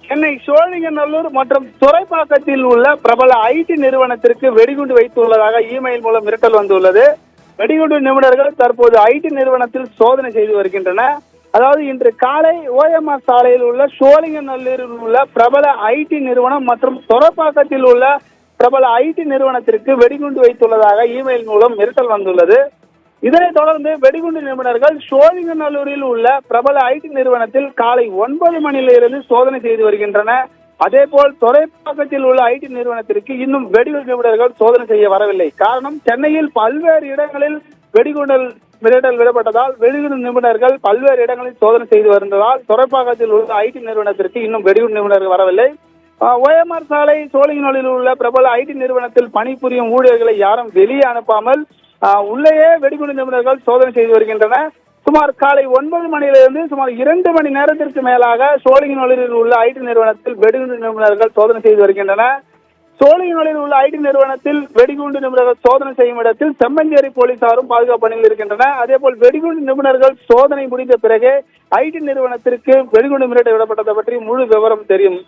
சென்னை சோழிங்கநல்லூர் மற்றும் துறைப்பாக்கத்தில் உள்ள பிரபல ஐடி நிறுவனத்திற்கு வெடிகுண்டு வைத்துள்ளதாக இமெயில் மூலம் மிரட்டல் வந்துள்ளது. வெடிகுண்டு நிபுணர்கள் தற்போது ஐடி நிறுவனத்தில் சோதனை செய்து வருகின்றன. அதாவது இன்று காலை OMR சாலையில் உள்ள சோழிங்கநல்லூரில் உள்ள பிரபல ஐடி நிறுவனம் மற்றும் துறைப்பாக்கத்தில் உள்ள பிரபல ஐடி நிறுவனத்திற்கு வெடிகுண்டு வைத்துள்ளதாக இமெயில் மூலம் மிரட்டல் வந்துள்ளது. இதனைத் தொடர்ந்து வெடிகுண்டு நிபுணர்கள் சோழிங்கநல்லூரில் உள்ள பிரபல ஐடி நிறுவனத்தில் காலை 9 மணியிலிருந்து சோதனை செய்து வருகின்றன. அதேபோல் துறைப்பாக்கத்தில் உள்ள ஐடி நிறுவனத்திற்கு இன்னும் வெடிகுண்டு நிபுணர்கள் சோதனை செய்ய வரவில்லை. காரணம், சென்னையில் பல்வேறு இடங்களில் வெடிகுண்டு மிரட்டல் விடப்பட்டதால் வெடிகுண்டு நிபுணர்கள் பல்வேறு இடங்களில் சோதனை செய்து வருவதால் துறைப்பாக்கத்தில் உள்ள ஐடி நிறுவனத்திற்கு இன்னும் வெடிகுண்டு நிபுணர்கள் வரவில்லை. OMR சாலை சோழிங்கநல்லூரில் உள்ள பிரபல ஐடி நிறுவனத்தில் பணிபுரியும் ஊழியர்களை யாரும் வெளியே அனுப்பாமல் உள்ளேயே வெடிகுண்டு நிபுணர்கள் சோதனை செய்து வருகின்றனர். சுமார் காலை 9 மணியிலிருந்து சுமார் 2 மணி நேரத்திற்கு மேலாக சோழிங்கநல்லூரில் உள்ள ஐடி நிறுவனத்தில் வெடிகுண்டு நிபுணர்கள் சோதனை செய்து வருகின்றனர். சோழிங்கநல்லூரில் உள்ள ஐடி நிறுவனத்தில் வெடிகுண்டு நிபுணர்கள் சோதனை செய்யும் இடத்தில் செம்மஞ்சேரி போலீசாரும் பாதுகாப்பு பணியில் இருக்கின்றனர். அதேபோல் வெடிகுண்டு நிபுணர்கள் சோதனை முடிந்த பிறகு ஐடி நிறுவனத்திற்கு வெடிகுண்டு மிரட்டல் விடப்பட்டதை பற்றி முழு விவரம் தெரியும்.